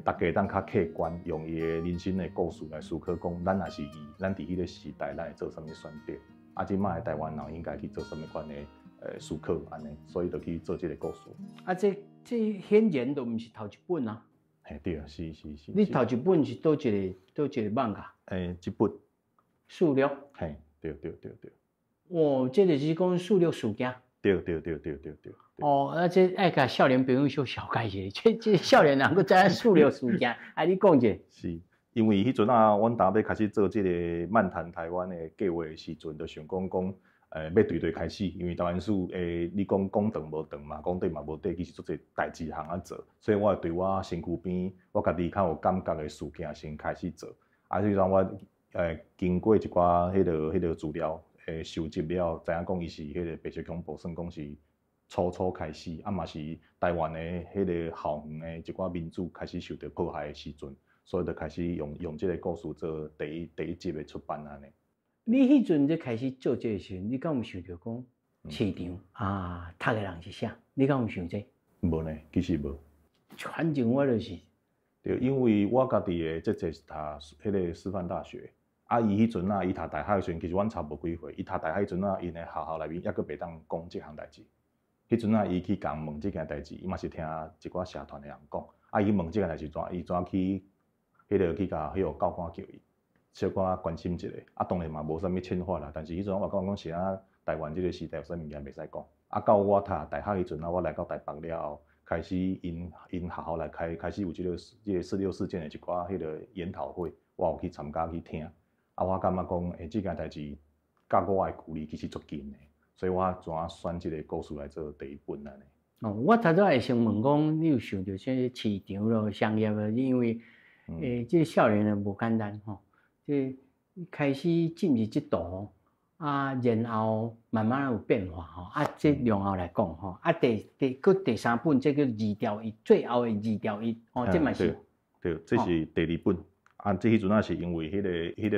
Speaker 2: 大家当较客观，用伊的人生的故事来思考，讲咱也是咱伫迄个时代，咱会做啥物选择，即摆的台湾人应该去做啥物款的思考安尼，所以就去做即个故事。
Speaker 1: 这显然都毋是头一本啊。
Speaker 2: 对啊，是。
Speaker 1: 你头一本是倒一个漫画？
Speaker 2: 一本。
Speaker 1: 四六。
Speaker 2: 对。
Speaker 1: 这就是讲四六事件。
Speaker 2: 对。
Speaker 1: 这爱甲少年朋友小解一下，这少年人佫知影四六事件，你讲一下。是，
Speaker 2: 因为迄阵阮当要开始做这个漫谈台湾的计划的时阵，就想讲。要对开始，因为台湾史你讲长无长嘛，讲短嘛无短，其实足侪代志通做，所以我对我身躯边我家己较有感觉的事件先开始做。所以让我经过一寡迄个资料收集了，知影讲伊是迄个白色恐怖，算讲是初开始，嘛是台湾的迄个校园的一寡民主开始受到迫害的时阵，所以就开始用这个故事做第一集的出版安尼。
Speaker 1: 你迄阵在开始做这个时，你敢有想到讲市场读的人是啥？你敢有想这？
Speaker 2: 无呢，其实无。
Speaker 1: 反正我就是。
Speaker 2: 对，因为我家己的姐姐是读迄个师范大学，伊迄阵伊读大学的时阵，其实阮差无几岁。伊读大学迄阵因的学校内面抑佫袂当讲即项代志。迄阵伊去共问即件代志，伊嘛是听一寡社团的人讲，伊问即件代志伊怎去去甲迄个教官叫伊。小可关心一下，当然嘛无啥物签法啦。但是迄阵我讲是台湾即个时代有啥物件袂使讲。到我读大学迄阵我来到台北了后，开始因学校来开始有即个4.6事件的一寡迄个研讨会，我有去参加去听。我感觉讲即件代志甲我的距离其实足近的，所以我怎选即个故事来做第一本安尼。
Speaker 1: 我头仔会想问讲，你有想到这市场咯、商业咯？因为即个少年人无简单吼。开始进入这度然后慢慢有变化吼，这然后来讲吼，第三本这个2条1，最后的2条1，这嘛是。
Speaker 2: 对，这是第2本。这迄阵是因为迄个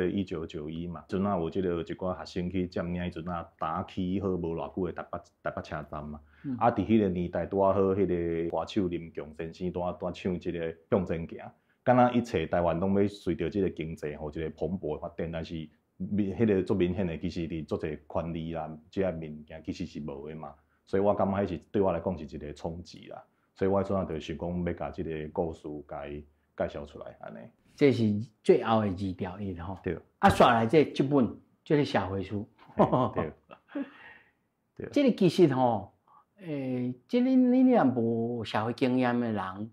Speaker 2: 1991嘛，阵有即个一寡学生去占领，迄阵打起好无偌久的台北车站嘛。伫迄个年代拄好，迄个歌手林强先生拄唱即个向前行。敢若一切台湾拢要随着即个经济吼，一个蓬勃的发展，但是迄个足明显的，其实伫足侪权利啦，即个物件其实是无的嘛。所以我感觉迄是对我来讲是一个冲击啦。
Speaker 4: 所以我阵啊就想讲要甲即个故事甲伊介绍出来，安尼。
Speaker 1: 这是最后的二条伊吼。
Speaker 4: 对。
Speaker 1: 啊，刷来这本就是社会书。
Speaker 4: 对。对。
Speaker 1: 这个其实吼，这你若无社会经验的人，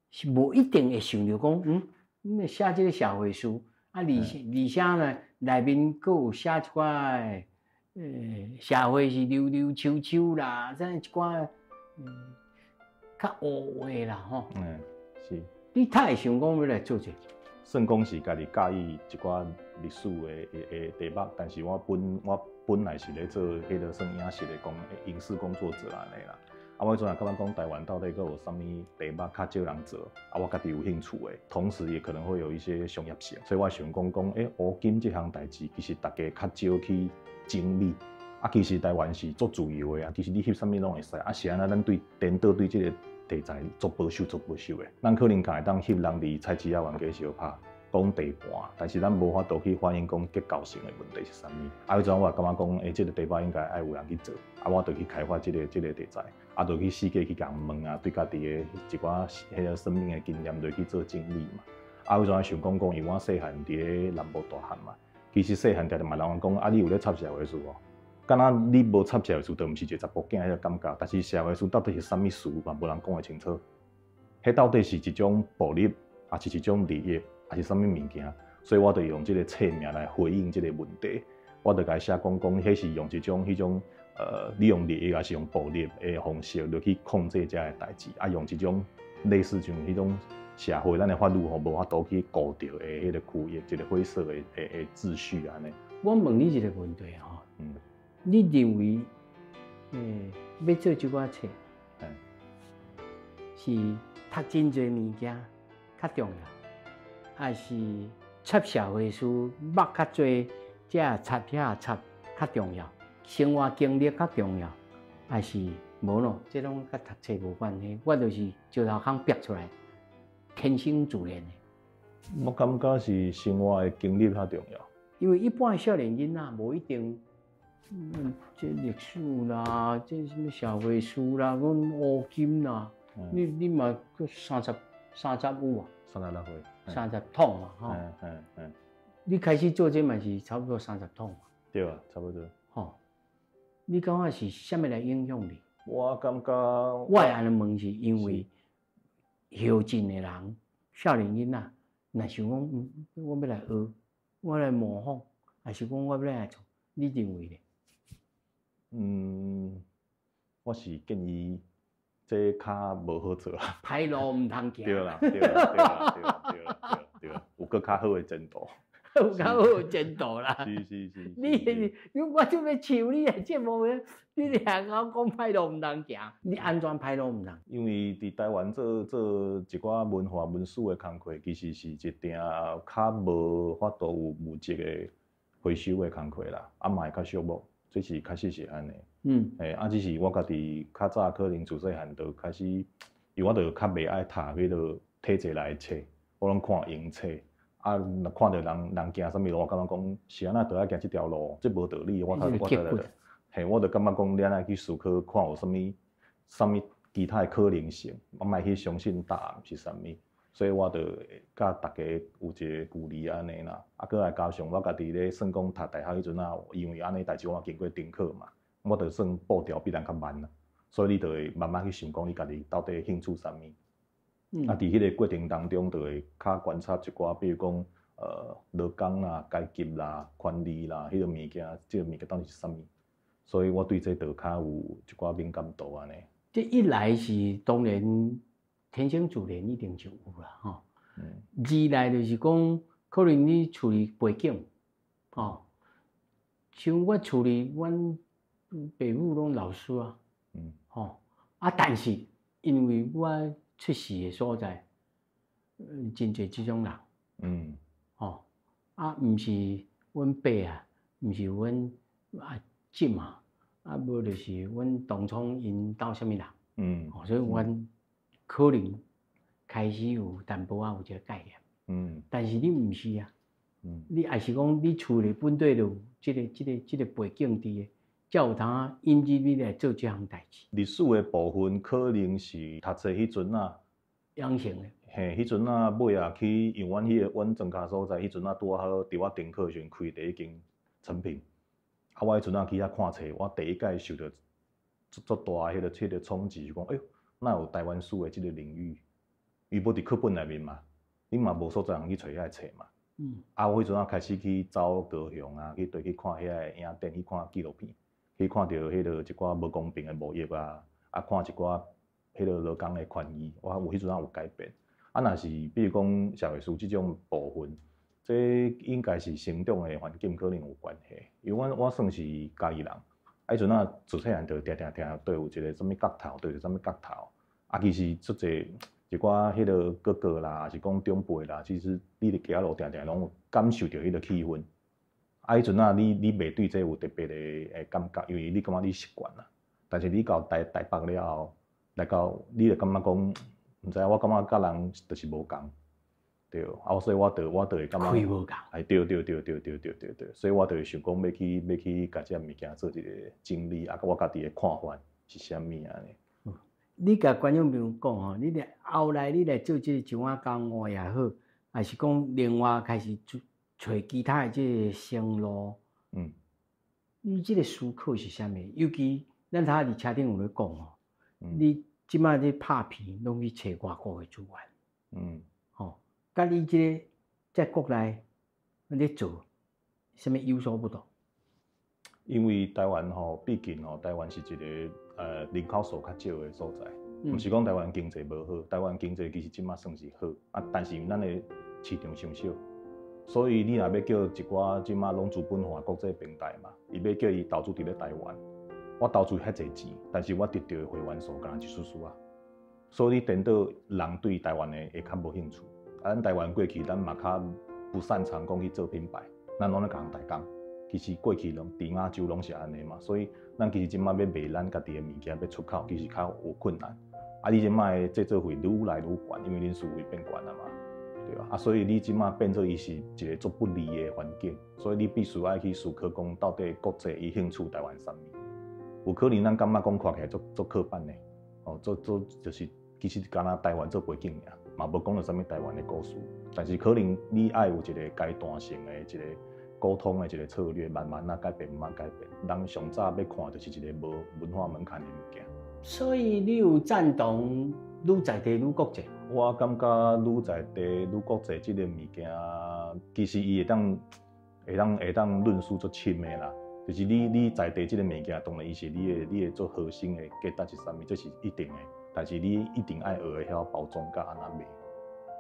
Speaker 1: 是无一定会想到讲，你写这个社会书，啊，而且呢，内面佫有写一寡社会是溜溜秋秋啦，这一寡较乌话啦吼。
Speaker 4: 是。
Speaker 1: 你太会想讲要来做这个？
Speaker 4: 算讲是家己介意一寡历史的题目，但是我本来是咧做迄个算影视的影视工作者安尼啦。啊，我阵也感觉讲台湾到底佫有啥物题目较少人做，啊，我家己有兴趣的，同时也可能会有一些商业性，所以我想讲乌金这项代志，其实大家较少去整理。啊，其实台湾是做自由的啊，其实你翕啥物拢会使，啊是安那咱对颠倒对这个题材做保守的，咱可能会当翕人伫菜市仔冤家相拍，讲地盘，但是咱无法度去反映讲结构性的问题是啥物。啊，迄阵我感觉讲，这个题目应该爱有人去做，啊，我就去开发这个题材，啊，就去世界去共问啊，对家己的一寡迄个生命的经验，就去做整理嘛。啊，迄阵想讲，因为我细汉伫咧南部大汉嘛，其实细汉常常嘛人讲，啊，你有咧插社会书无？敢若你无插社会书，就毋是一个查甫囝迄个感觉。但是社会书到底是啥物事嘛，无人讲会清楚。迄到底是一种暴力，还是一种利益，还是啥物物件？所以我就用这个册名来回应这个问题。我就甲伊写讲，迄是用迄种利用利益，还是用暴力的方式，就去控制遮个代志。啊，用一种类似像迄种社会咱的法律吼，无法度去顾着的迄个区域，一个灰色的秩序安尼。
Speaker 1: 我问你一个问题吼。你认为，要做这款册，是读真侪物件较重要，还是插社会书捌较侪，这插遐插较重要？生活经历较重要，还是无咯？这拢甲读册无关系。我就是石头坑逼出来，天生自然的。
Speaker 4: 我感觉是生活的经历较重要，
Speaker 1: 因为一般少年囡仔无一定。这历史啦，这什么社会书啦，阮乌金啦，你嘛个35有啊
Speaker 4: ？36岁
Speaker 1: ，30桶嘛，吼。你开始做这嘛是差不多30桶嘛？
Speaker 4: 对啊，差不多。
Speaker 1: 吼，你感觉是啥物来影响你？
Speaker 4: 我感觉，
Speaker 1: 我会安尼问是因为后进的人，少年囡仔，若想讲，我要来学，我来模仿，还是讲我要来做？你认为咧？
Speaker 4: 我是建议这较无好做啦。
Speaker 1: 歹路唔通行。
Speaker 4: 对啦，有搁较好的前途。
Speaker 1: 有较好的前途啦。
Speaker 4: 是。
Speaker 1: 你我就要笑你的节目咧，你俩讲歹路唔通行，你安怎歹路唔通？
Speaker 4: 因为伫台湾做一寡文化文史的工作，其实是一定较无法度有物质的回收的工作啦，啊嘛会较寂寞。这是确实是安尼，只是我家己较早可能自细汉就开始，因为我就较袂爱读迄个体制内的册，我拢看英册，啊，若看到人行啥物路，我感觉讲是安那就爱行这条路，这无道理，我就感觉讲你安尼去思考，看有啥物其他的可能性，我莫去相信答案是啥物。所以我就甲大家有一个距离安尼啦，啊，搁来加上我家己咧算讲读大学迄阵啊，因为安尼代志我经过定考嘛，我就算步调比人较慢啦，所以你就会慢慢去想讲你家己到底兴趣啥物，啊，伫迄个过程当中就会较观察一寡，比如讲劳工啦、阶级啦、权利啦，迄个物件，即个物件到底是啥物，所以我对这就较有一寡敏感度安尼。
Speaker 1: 这一来是当然。天生自然一定就有啦，吼。二来就是讲，可能你处理背景，吼，像我处理阮爸母拢老师啊，吼，啊，但是因为我出世的所在，真侪即种人，吼，啊，毋是阮爸啊，毋是阮婶啊，啊，无就是阮当初因兜啥物人，所以阮。可能开始有淡薄有一个概念，但是你毋是啊，你还是讲你厝里本地就这个背景伫才有通引入你来做这项代志。
Speaker 4: 历史的部分可能是读册迄阵啊，
Speaker 1: 养成的。
Speaker 4: 嘿，迄阵啊尾啊去，因为阮庄家所在，迄阵啊拄好伫我丁克时开第一间成品。啊，我迄阵啊去遐看册，我第一届受到足大迄个冲击，就讲，哎呦，哪有台湾史的即个领域？伊无伫课本内面嘛，你嘛无所在通去找遐册嘛。啊，我迄阵啊开始去走高雄啊，去对去看遐个影展，去看纪录片，去看到迄个一寡无公平的贸易啊，啊看一寡迄个劳工的权益，我有迄阵啊有改变。啊，若是比如讲社会史即种部分，这应该是成长的环境可能有关系，因为我算是嘉义人，啊，迄阵啊自细汉就定对有一个什物角头，对有什物角头，啊，其实足侪一寡迄个哥哥啦，还是讲长辈啦，其实你伫行路定拢有感受到迄个气氛。啊，迄阵啊，你袂对这有特别的感觉，因为你感觉你习惯啦。但是你到台北了后，来到你就感觉讲。毋知我感觉甲人就是无共，对，啊，所以我就会感觉，
Speaker 1: 开无共，
Speaker 4: 哎，对，所以我就会想讲要去甲这物件做一个整理，啊，我家己的看法是啥物安尼。
Speaker 1: 你甲观众朋友讲吼，你来后来你来做即个一碗工活也好，还是讲另外开始找其他的即个生路，你即个思考是啥物？尤其咱头伫车顶有咧讲吼，你。即摆咧拍片，拢去找外国的资源，吼，甲你即个在国内咧做，啥物有所不同？
Speaker 4: 因为台湾吼，毕竟吼，台湾是一个人口数较少的所在，毋是讲台湾经济无好，台湾经济其实即摆算是好，啊，但是咱的市场伤小，所以你若要叫一寡即摆拢资本化国际平台嘛，伊要叫伊投资伫咧台湾。我投资遐济钱，但是我得到的会员数敢若一丝丝啊，所以你等到人对台湾的会较无兴趣。啊，咱台湾过去咱嘛较不擅长讲去做品牌，咱拢咧共代工。其实过去拢伫亚洲拢是安尼嘛，所以咱其实即摆要卖咱家己的物件要出口，其实较有困难。啊，你即摆的制作费愈来愈悬，因为恁思维变悬了嘛，对吧？啊，所以你即摆变做伊是一个足不利的环境，所以你必须爱去思考讲到底国际伊兴趣台湾啥物。有可能咱感觉讲看起来足刻板的，哦，做就是其实敢若台湾做背景尔，嘛无讲到啥物台湾的故事。但是可能你爱有一个阶段性的一个沟通的一个策略，慢慢改变，慢慢改变。人上早要看就是一个无文化门槛的物件。所
Speaker 1: 以你有赞同愈在地愈国际？
Speaker 4: 我感觉愈在地愈国际这个物件，其实伊会当论述足深的啦。就是你在地这个物件，当然伊是你的做核心的价值是啥物，这是一定的。但是你一定爱学会晓包装甲安那卖，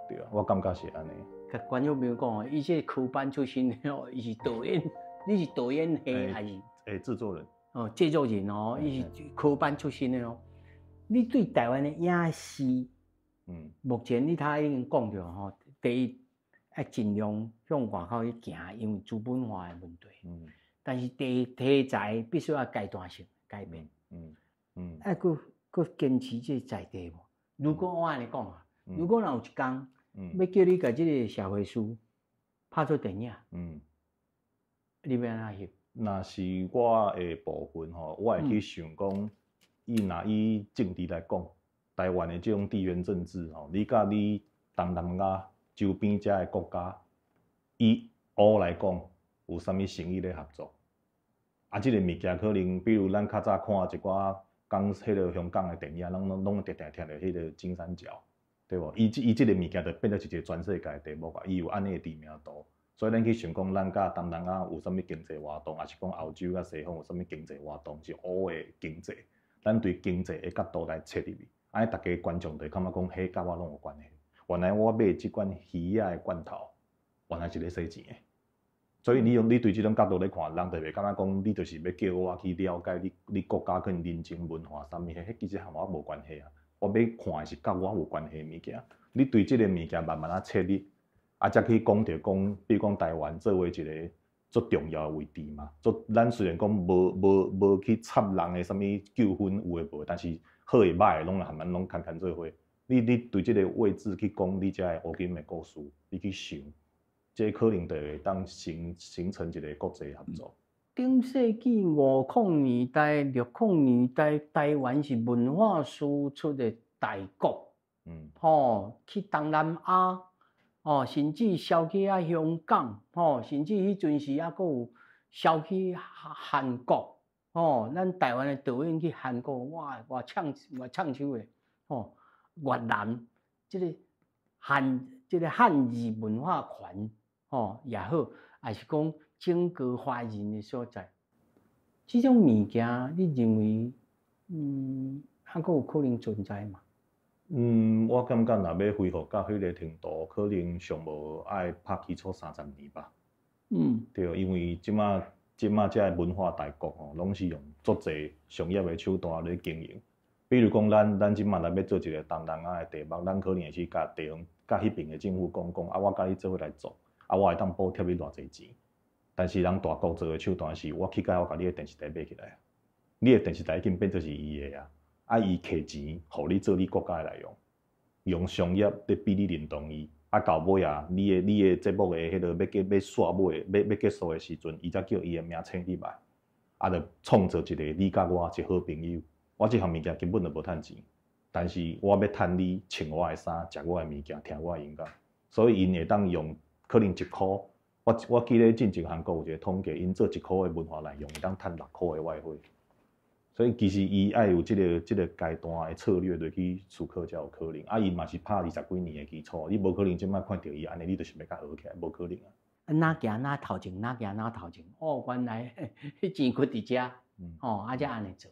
Speaker 4: 对啊，我感觉是安尼。
Speaker 1: 甲观众朋友讲哦，伊这科班出身的哦，伊是导演，你是导演系还是？
Speaker 4: 制作人。
Speaker 1: 哦，制作人哦，伊是科班出身的哦。你对台湾的影视，目前你他已经讲着吼，第一要尽量向外口去行，因为资本化的问题。但是题材必须要阶段性改变。啊，佫坚持这在地无？如果我安尼讲啊，如果若有一天，要叫你甲这个社会史拍做电影，你要安怎翕？
Speaker 4: 若是我的部分吼，我会去想讲，以政治来讲，台湾的这种地缘政治吼，你甲你东南亚周边遮的国家，以乌来讲，有啥物生意咧合作？啊，即个物件可能，比如咱较早看一寡讲迄个香港的电影，拢定听着迄个金三角，对无？伊即个物件就变做一个全世界的题目啊，伊有安尼的知名度，所以咱去想讲，咱甲东南亚有啥物经济活动，还是讲欧洲甲西方有啥物经济活动，是乌的经济，咱对经济的角度来切入去，安尼大家观众就感觉讲，迄甲我拢有关系。原来我买即罐鱼仔的罐头，原来是咧洗钱的。所以你对这种角度来看，人就袂感觉讲，你就是要叫我去了解你国家可能人情文化啥物，迄其实和我无关系啊。我要看的是甲我有关系的物件。你对这个物件慢慢切入，才去讲着讲，比如讲台湾作为一个足重要的位置嘛。咱虽然讲无去插人的啥物纠纷有诶无，但是好诶歹诶，拢含咱拢牵做伙。你对这个位置去讲你遮个乌金的故事，你去想。这可能就会当形成一个国际合作。
Speaker 1: 顶世纪50年代、60年代，台湾是文化输出的大国。去东南亚，甚至销去香港，甚至迄阵时还佫有销去韩国，咱台湾的导演去韩国，哇，唱手的，越南，这个汉字文化圈，也好，还是讲整个华人的所在，这种物件，你认为，还佫有可能存在嘛？
Speaker 4: 我感觉若要恢复到迄个程度，可能上无爱拍基础30年吧。对，因为即马这文化大国拢是用足侪商业的手段咧经营。比如讲，咱即马若要做一个东南亚的题目，咱可能会去甲地方、甲迄边的政府讲，我甲你做伙来做，我会当补贴你偌济钱。但是人大国做的手段是，我去甲我甲你的电视台买起来，你的电视台已经变做是伊的啊，伊摕钱，互你做你国家来用，用商业咧逼你认同伊，到尾你的节目的迄个要煞尾要结束的时阵，伊才叫伊的名称入来，就创造一个你甲我一好朋友。我即项物件根本就无趁钱，但是我要趁你穿我的衫、食我的物件、听我的音乐，所以因会当用可能1箍。我记得进前韩国有一个统计，因做1箍的文化内容，会当趁6箍的外汇。所以其实伊爱有即个阶段的策略落去思考才有可能。伊嘛是拍20几年的基础，你无可能即摆看到伊安尼，你就是要甲学起来，无可能啊。
Speaker 1: 哪行哪头前，哪行哪头前。原来迄钱搁伫遮，才安尼做。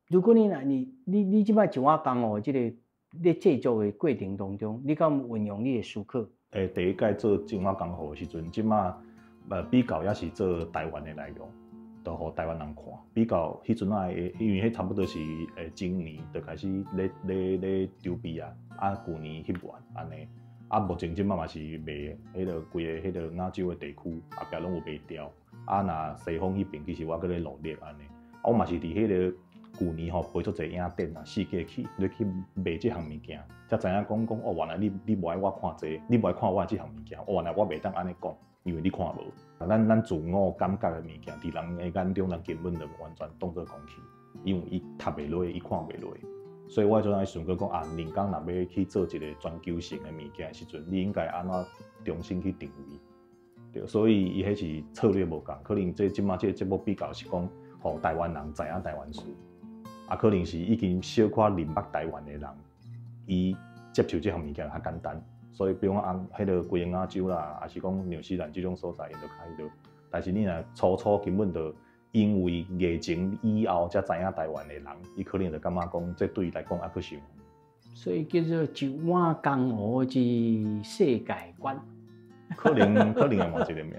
Speaker 1: 如果你即摆像我讲即个咧制作的过程当中，你敢有运用你的思考？
Speaker 4: 第一届做像我讲好的时阵，即摆比较也是做台湾的内容。都互台湾人看，比较迄阵因为迄差不多是前年就开始咧筹备旧年翕完安尼，目前即摆嘛是卖迄个规个迄个亚洲的地区后壁拢有卖掉，若西方迄边其实我搁咧努力安尼，我嘛是伫迄个旧年陪足侪影展世界去卖即项物件，才知影讲原来你无爱我看你无爱看我即项物件，原来我袂当安尼讲，因为你看无。咱自我感觉的物件，伫人的眼中，人根本就完全当作空气，因为伊读袂落，伊看袂落。所以我阵爱想过讲人工若要去做一个全球性的物件的时阵，你应该安怎重新去定位？对，所以伊迄是策略无共，可能即马节目比较是讲，互台湾人知影台湾事，可能是已经小可认捌台湾的人，伊接受即项物件较简单。所以，比如讲迄个规个亚洲啦，还是讲纽西兰这种所在，因就较迄落。但是你若初根本就因为疫情以后才知影台湾的人，伊可能就感觉讲，这对伊来讲还佫伤。
Speaker 1: 所以叫做一碗江湖之世界观。
Speaker 4: 可能会换一个名。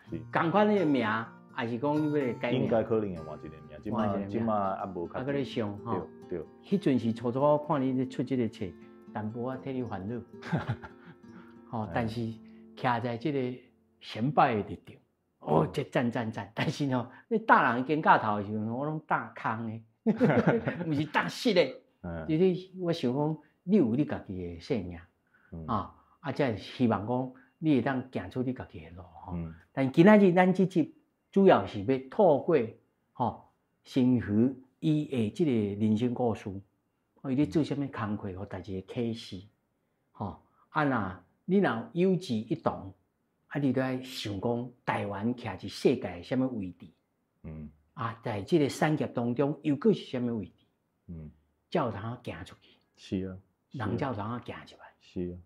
Speaker 1: 是。同款的名，还是讲你要改名？
Speaker 4: 应该可能会换一个名，即马还无较。
Speaker 1: 搁咧想吼。
Speaker 4: 对。
Speaker 1: 迄阵是初我看你咧出这个册。淡薄仔替你烦恼，但是徛在这个显摆的立场，这赞！但是你打人肩胛头的时候，我拢打空的，不是打实的。就是我想讲，你有你家己的信念，才希望讲你会当行出你家己的路。但今仔日咱这集主要是要透过新余伊的这个人生故事。伊咧做啥物工课，互大家启示，你若有志一同，你都爱想讲台湾徛伫世界啥物位置，在即个产业当中又佫是啥物位置，才有通行出去。
Speaker 4: 是啊，
Speaker 1: 人才有通行出来。
Speaker 4: 是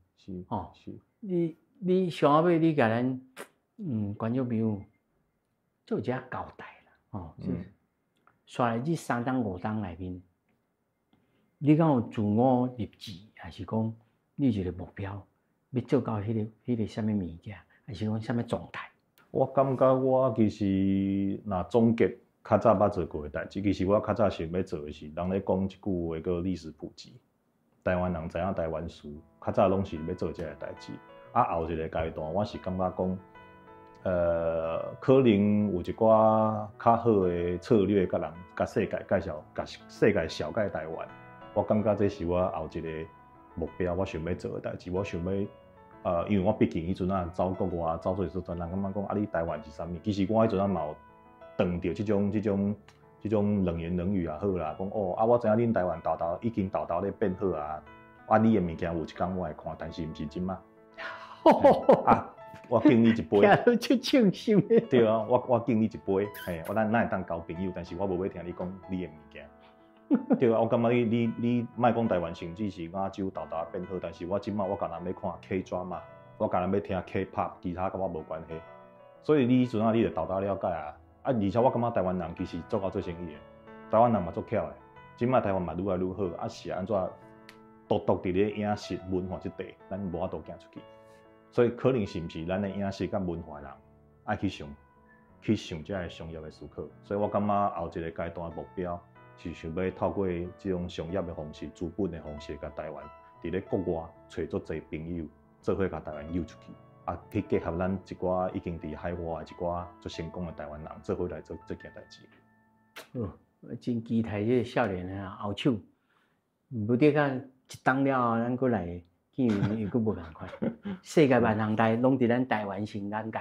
Speaker 4: 啊，是。
Speaker 1: 你上后尾你甲咱观众朋友做一下交代啦，刷来这3档5档内面。你敢有自我立志，还是讲你一个目标，要做到迄个什么物件，还是讲什么状态？
Speaker 4: 我感觉我其实若总结较早捌做过的代志，其实我较早想要做的是，人咧讲一句话叫历史普及，台湾人知影台湾事，较早拢是要做这个代志。后一个阶段，我是感觉讲，可能有一寡较好的策略，甲世界介绍，甲世界小介台湾。我感觉这是我后一个目标，我想要做的代志。我想要因为我毕竟迄阵啊走国外走做时阵，人感觉讲啊你台湾是啥物？其实我迄阵啊嘛有碰到即种冷言冷语也好啦，讲哦啊我知影恁台湾已經豆咧變好啊，啊你的物件有一天我会看，但是毋是即马。啊，我敬你一杯。
Speaker 1: 听到出唱心的。
Speaker 4: 对啊，我敬你一杯，嘿，我咱会当交朋友，但是我无要听你讲你的物件。对啊，我感觉你莫讲台湾甚至是亚洲豆变好，但是我即马我甲人要看 K drama， 我甲人要听 K-pop， 其他甲我无关系。所以你迄阵啊，你就豆了解啊。啊，而且我感觉台湾人其实做生意的，台湾人嘛做巧的。即马台湾嘛愈来愈好，啊是安怎独伫咧影视文化即块，咱无法度行出去。所以可能是毋是咱的影视甲文化人爱去想这个商业的思考。所以我感觉后一个阶段的目标是想要透过这种商业的方式、资本的方式，甲台湾伫咧国外找足侪朋友，做伙甲台湾诱出去。啊，去结合咱一寡已经伫海外一寡足成功的台湾人，做伙来做这件代志。
Speaker 1: 我真期待这个少年啊，后手，不得讲一当了后，咱过来，见面又佫无共款。世界万人台拢伫咱台湾新眼界，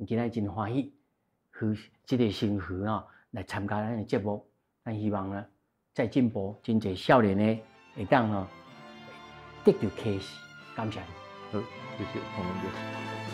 Speaker 1: 今仔真欢喜，这个幸福哦，来参加咱的节目。咱希望呢，再进步，真侪少年呢会当哦得到启示。感谢你。
Speaker 4: 好，谢谢洪龙哥。